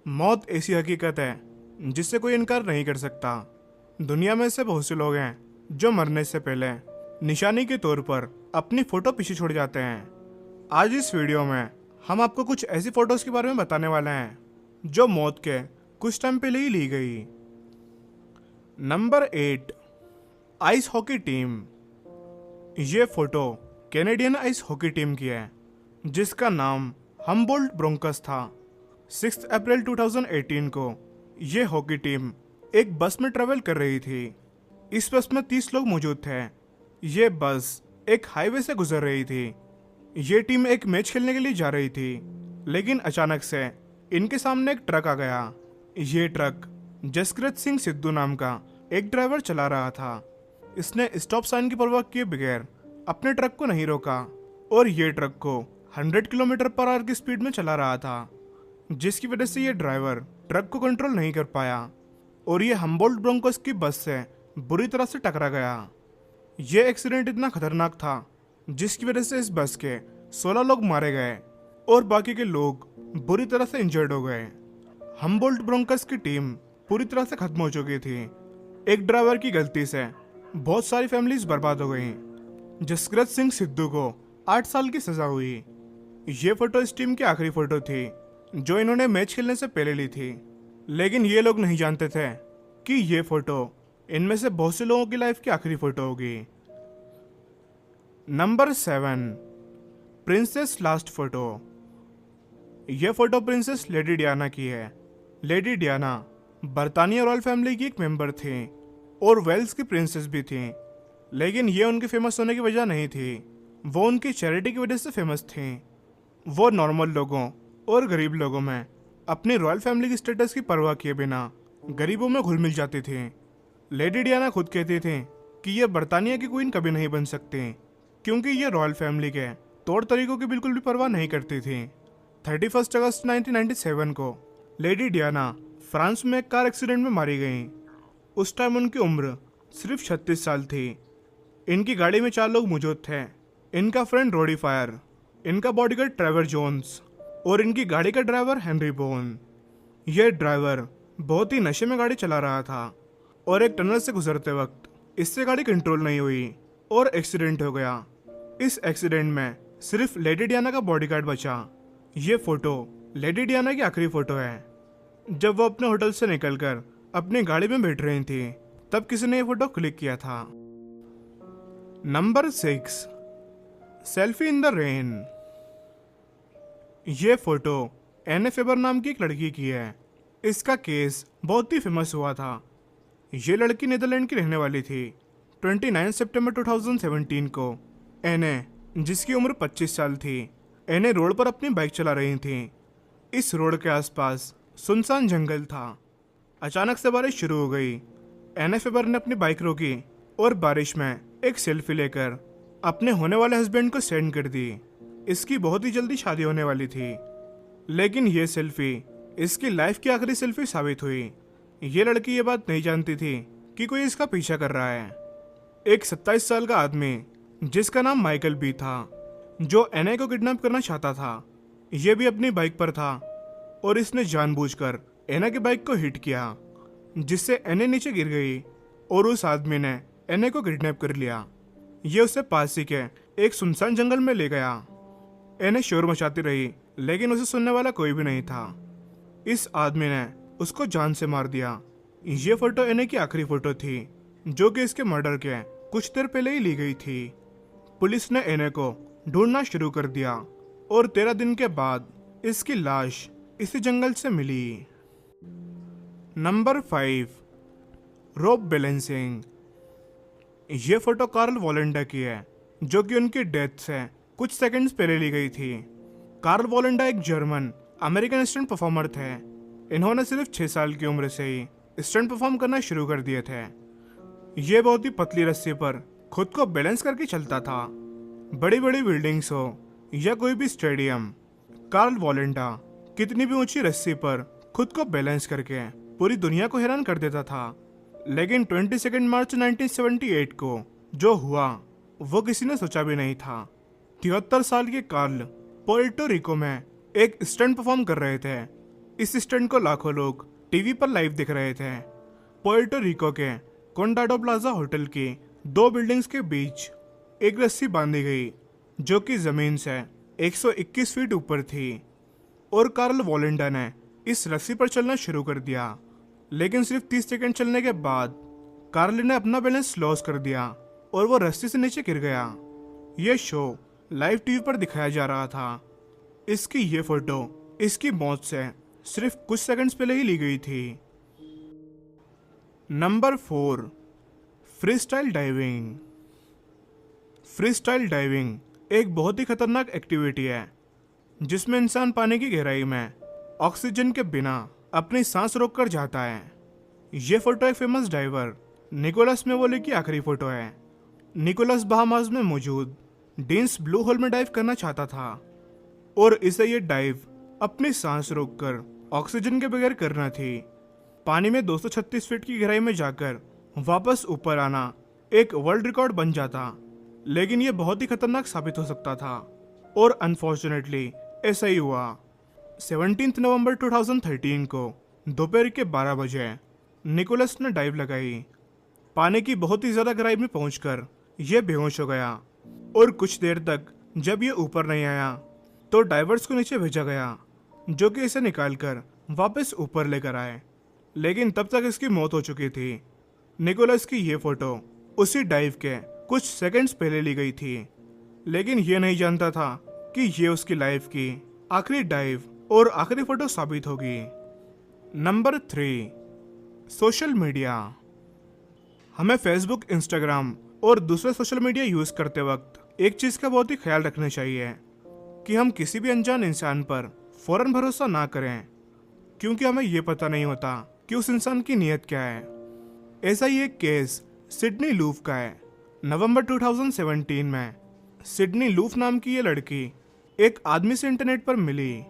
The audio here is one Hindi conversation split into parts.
मौत ऐसी हकीकत है जिससे कोई इनकार नहीं कर सकता। दुनिया में ऐसे बहुत से लोग हैं जो मरने से पहले निशानी के तौर पर अपनी फोटो पीछे छोड़ जाते हैं। आज इस वीडियो में हम आपको कुछ ऐसी फोटोज के बारे में बताने वाले हैं जो मौत के कुछ टाइम पहले ही ली गई। Number 8, ice hockey team. ये photo Canadian ice hockey team की है जिसका नाम हम्बोल्ट ब्रोंकस था। 6 अप्रैल 2018 को ये हॉकी टीम एक बस में ट्रेवल कर रही थी। इस बस में 30 लोग मौजूद थे। ये बस एक हाईवे से गुजर रही थी। ये टीम एक मैच खेलने के लिए जा रही थी, लेकिन अचानक से इनके सामने एक ट्रक आ गया। ये ट्रक जसकृत सिंह सिद्धू नाम का एक ड्राइवर चला रहा था। इसने स्टॉप साइन की परवाह किए बगैर अपने ट्रक को नहीं रोका और ये ट्रक को 100 किलोमीटर पर आवर की स्पीड में चला रहा था, जिसकी वजह से ये ड्राइवर ट्रक को कंट्रोल नहीं कर पाया और ये हम्बोल्ट ब्रोंकोस की बस से बुरी तरह से टकरा गया। ये एक्सीडेंट इतना खतरनाक था जिसकी वजह से इस बस के 16 लोग मारे गए और बाकी के लोग बुरी तरह से इंजर्ड हो गए। हम्बोल्ट ब्रोंकोस की टीम पूरी तरह से खत्म हो चुकी थी। एक ड्राइवर की गलती से बहुत सारी फैमिलीज बर्बाद हो गई। जसकृत सिंह सिद्धू को 8 साल की सजा हुई। ये फोटो इस टीम की आखिरी फोटो थी जो इन्होंने मैच खेलने से पहले ली थी, लेकिन ये लोग नहीं जानते थे कि ये फोटो इनमें से बहुत से लोगों की लाइफ की आखिरी फोटो होगी। Number 7, princess last photo. यह फोटो प्रिंसेस लेडी डियाना की है। लेडी डियाना बर्तानिया रॉयल फैमिली की एक मेंबर थी और वेल्स की प्रिंसेस भी थी, लेकिन ये उनके फेमस होने की वजह नहीं थी, वो उनकी चैरिटी की वजह से फेमस थी। वो नॉर्मल लोगों और गरीब लोगों में अपनी रॉयल फैमिली की स्टेटस की परवाह किए बिना गरीबों में घुल मिल जाती थी। लेडी डियाना खुद कहती थी कि ये बर्तानिया की क्वीन कभी नहीं बन सकती क्योंकि ये रॉयल फैमिली के तौर तरीकों की बिल्कुल भी परवाह नहीं करती थी। 31 अगस्त 1997 को लेडी डियाना फ्रांस में एक कार एक्सीडेंट में मारी गई। उस टाइम उनकी उम्र सिर्फ 36 साल थी। इनकी गाड़ी में 4 लोग मौजूद थे। इनका फ्रेंड रोडी फायर, इनका बॉडीगार्ड ट्रेवर जोन्स और इनकी गाड़ी का ड्राइवर हेनरी बोन। यह ड्राइवर बहुत ही नशे में गाड़ी चला रहा था और एक टनल से गुजरते वक्त इससे गाड़ी कंट्रोल नहीं हुई और एक्सीडेंट हो गया। इस एक्सीडेंट में सिर्फ लेडी डियाना का बॉडीगार्ड बचा। ये फोटो लेडी डियाना की आखिरी फोटो है। जब वो अपने होटल से निकलकर अपनी गाड़ी में बैठ रही थी तब किसी ने ये फोटो क्लिक किया था। Number 6, selfie in the rain. ये फोटो एने फेबर नाम की एक लड़की की है। इसका केस बहुत ही फेमस हुआ था। ये लड़की नीदरलैंड की रहने वाली थी। 29 सितंबर 2017 को एने, जिसकी उम्र 25 साल थी, एने रोड पर अपनी बाइक चला रही थी। इस रोड के आसपास सुनसान जंगल था। अचानक से बारिश शुरू हो गई। एने फेबर ने अपनी बाइक रोकी और बारिश में एक सेल्फी लेकर अपने होने वाले हस्बैंड को सेंड कर दी। इसकी बहुत ही जल्दी शादी होने वाली थी, लेकिन ये सेल्फी इसकी लाइफ की आखिरी सेल्फी साबित हुई। ये लड़की ये बात नहीं जानती थी कि कोई इसका पीछा कर रहा है। एक 27 साल का आदमी जिसका नाम माइकल बी था, जो एने को किडनैप करना चाहता था, ये भी अपनी बाइक पर था और इसने जानबूझकर एना की बाइक को हिट किया, जिससे एने नीचे गिर गई और उस आदमी ने एने को किडनैप कर लिया। ये उसे पास ही के एक सुनसान जंगल में ले गया। एने शोर मचाती रही, लेकिन उसे सुनने वाला कोई भी नहीं था। इस आदमी ने उसको जान से मार दिया। ये फोटो एने की आखिरी फोटो थी जो कि इसके मर्डर के कुछ देर पहले ही ली गई थी। पुलिस ने एने को ढूंढना शुरू कर दिया और 13 दिन के बाद इसकी लाश इसी जंगल से मिली। नंबर 5, रोब बैलेंसिंग। ये फोटो कार्ल वॉलेंडा की है जो कि उनकी डेथ से कुछ सेकंड्स पहले ली गई थी। कार्ल वॉलेंडा एक जर्मन अमेरिकन स्टंट परफॉर्मर थे। इन्होंने सिर्फ 6 साल की उम्र से ही स्टंट परफॉर्म करना शुरू कर दिए थे। ये बहुत ही पतली रस्सी पर खुद को बैलेंस करके चलता था। बड़ी बड़ी बिल्डिंग्स हो या कोई भी स्टेडियम, कार्ल वॉलेंडा कितनी भी ऊंची रस्सी पर खुद को बैलेंस करके पूरी दुनिया को हैरान कर देता था। लेकिन 22 मार्च 1978 को जो हुआ वो किसी ने सोचा भी नहीं था। 73 साल के कार्ल पोर्टो रिको में एक स्टंट परफॉर्म कर रहे थे इस स्टंट को लाखों लोग टीवी पर लाइव देख रहे थे। पोर्टो रिको के कोंडाडो प्लाजा होटल की 2 बिल्डिंग्स के बीच एक रस्सी बांधी गई जो कि जमीन से 121 फीट ऊपर थी और कार्ल वॉलेंडा ने इस रस्सी पर चलना शुरू कर दिया। लेकिन सिर्फ 30 सेकंड चलने के बाद कार्ल ने अपना बैलेंस लॉस कर दिया और वो रस्सी से नीचे गिर गया। यह शो लाइव टीवी पर दिखाया जा रहा था। इसकी ये फोटो इसकी मौत से सिर्फ कुछ सेकंड्स पहले ही ली गई थी। Number 4, freestyle diving. Freestyle diving एक बहुत ही खतरनाक एक्टिविटी है जिसमें इंसान पानी की गहराई में ऑक्सीजन के बिना अपनी सांस रोककर जाता है। ये फोटो एक फेमस डाइवर निकोलस मेवोली की आखिरी फोटो है। निकोलस बहामास में मौजूद डीन्स ब्लू होल में डाइव करना चाहता था और इसे ये डाइव अपनी सांस रोककर ऑक्सीजन के बगैर करना थी। पानी में 236 फीट की गहराई में जाकर वापस ऊपर आना एक वर्ल्ड रिकॉर्ड बन जाता, लेकिन यह बहुत ही खतरनाक साबित हो सकता था और अनफॉर्चुनेटली ऐसा ही हुआ। 17 नवंबर 2013 को दोपहर के 12 बजे निकोलस ने डाइव लगाई। पानी की बहुत ही ज्यादा गहराई में पहुंचकर यह बेहोश हो गया और कुछ देर तक जब यह ऊपर नहीं आया तो डाइवर्स को नीचे भेजा गया जो कि इसे निकालकर वापस ऊपर लेकर आए, लेकिन तब तक इसकी मौत हो चुकी थी। निकोलस की ये फोटो उसी डाइव के कुछ सेकंड्स पहले ली गई थी, लेकिन ये नहीं जानता था कि ये उसकी लाइफ की आखिरी डाइव और आखिरी फोटो साबित होगी। Number 3, social media. हमें फेसबुक, इंस्टाग्राम और दूसरे सोशल मीडिया यूज करते वक्त एक चीज का बहुत ही ख्याल रखना चाहिए कि हम किसी भी अनजान इंसान पर फौरन भरोसा ना करें, क्योंकि हमें यह पता नहीं होता कि उस इंसान की नीयत क्या है। ऐसा ही एक केस सिडनी लूफ का है। नवंबर 2017 में सिडनी लूफ नाम की ये लड़की एक आदमी से इंटरनेट पर मिली।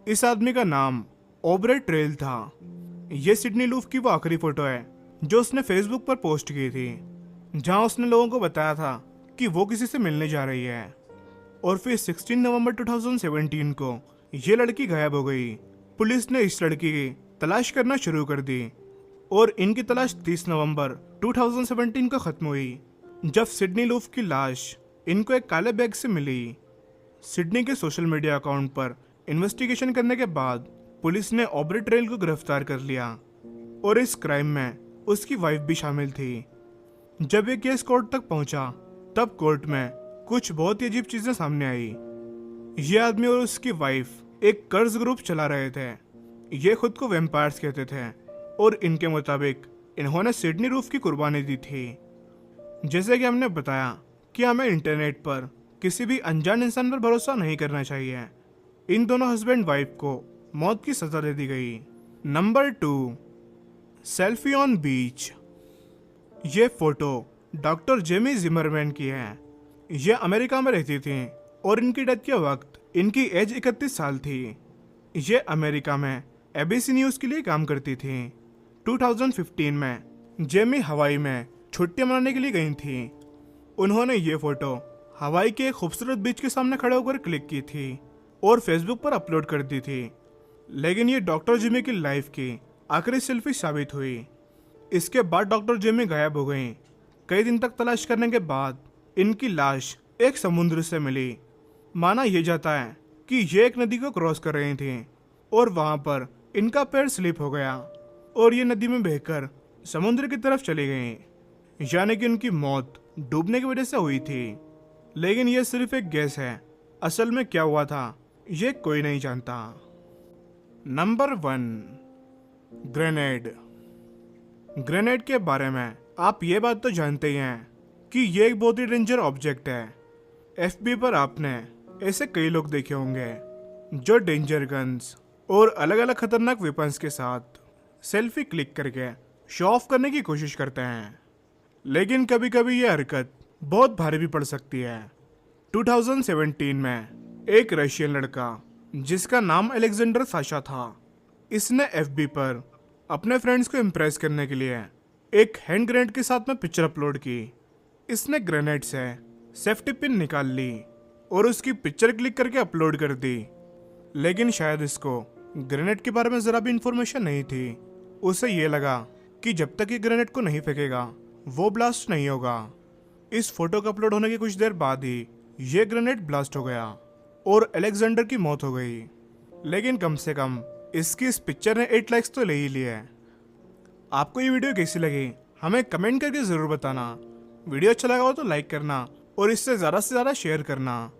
इस आदमी का नाम ओब्रे ट्रेल था। ये सिडनी लूफ की वो आखिरी फोटो है जो उसने फेसबुक पर पोस्ट की थी, जहां उसने लोगों को बताया था कि वो किसी से मिलने जा रही है। और फिर 16 नवंबर 2017 को ये लड़की गायब हो गई। पुलिस ने इस लड़की की तलाश करना शुरू कर दी और इनकी तलाश 30 नवंबर 2017 को खत्म हुई, जब सिडनी लूफ की लाश इनको एक काले बैग से मिली। सिडनी के सोशल मीडिया अकाउंट पर इन्वेस्टिगेशन करने के बाद पुलिस ने ओब्रे ट्रेल को गिरफ्तार कर लिया और इस क्राइम में उसकी वाइफ भी शामिल थी। जब ये केस कोर्ट तक पहुंचा तब कोर्ट में कुछ बहुत ही अजीब चीजें सामने आई। ये आदमी और उसकी वाइफ एक कर्ज ग्रुप चला रहे थे। ये खुद को वैम्पायर्स कहते थे और इनके मुताबिक इन्होंने सिडनी लूफ की कुर्बानी दी थी। जैसे कि हमने बताया कि हमें इंटरनेट पर किसी भी अनजान इंसान पर भरोसा नहीं करना चाहिए। इन दोनों हस्बैंड वाइफ को मौत की सजा दे दी गई। नंबर 2, सेल्फी ऑन बीच। ये फोटो डॉक्टर जेमी जिमरमैन की है। ये अमेरिका में रहती थी और इनकी डेथ के वक्त इनकी एज 31 साल थी। ये अमेरिका में एबीसी न्यूज के लिए काम करती थी। 2015 में जेमी हवाई में छुट्टियां मनाने के लिए गई थी। उन्होंने ये फोटो हवाई के एक खूबसूरत बीच के सामने खड़े होकर क्लिक की थी और फेसबुक पर अपलोड कर दी थी। लेकिन ये डॉक्टर जेमी की लाइफ की आखिरी सेल्फी साबित हुई। इसके बाद डॉक्टर जेमी गायब हो गई। कई दिन तक तलाश करने के बाद इनकी लाश एक समुद्र से मिली। माना यह जाता है कि ये एक नदी को क्रॉस कर रही थी और वहां पर इनका पैर स्लिप हो गया और ये नदी में बहकर समुद्र की तरफ चली गई। यानी कि उनकी मौत डूबने की वजह से हुई थी। लेकिन यह सिर्फ एक गैस है। असल में क्या हुआ था ये कोई नहीं जानता। Number 1, grenade. ग्रेनेड के बारे में आप ये बात तो जानते ही हैं कि ये एक बहुत ही डेंजर ऑब्जेक्ट है। एफबी पर आपने ऐसे कई लोग देखे होंगे जो डेंजर गन्स और अलग अलग खतरनाक वेपन्स के साथ सेल्फी क्लिक करके शो ऑफ करने की कोशिश करते हैं। लेकिन कभी कभी ये हरकत बहुत भारी भी पड़ सकती है। 2017 में एक रशियन लड़का जिसका नाम अलेक्जेंडर साशा था, इसने एफबी पर अपने फ्रेंड्स को इम्प्रेस करने के लिए एक हैंड ग्रेनेड के साथ में पिक्चर अपलोड की। इसने ग्रेनेड से सेफ्टी पिन निकाल ली और उसकी पिक्चर क्लिक करके अपलोड कर दी। लेकिन शायद इसको ग्रेनेड के बारे में ज़रा भी इंफॉर्मेशन नहीं थी। उसे ये लगा कि जब तक ये ग्रेनेड को नहीं फेंकेगा वो ब्लास्ट नहीं होगा। इस फोटो के अपलोड होने के कुछ देर बाद ही ये ग्रेनेड ब्लास्ट हो गया और अलेक्जेंडर की मौत हो गई। लेकिन कम से कम इसकी इस पिक्चर ने 8 लाइक्स तो ले ही लिए। आपको ये वीडियो कैसी लगी हमें कमेंट करके ज़रूर बताना। वीडियो अच्छा लगा हो तो लाइक करना और इससे ज़्यादा से ज़्यादा शेयर करना।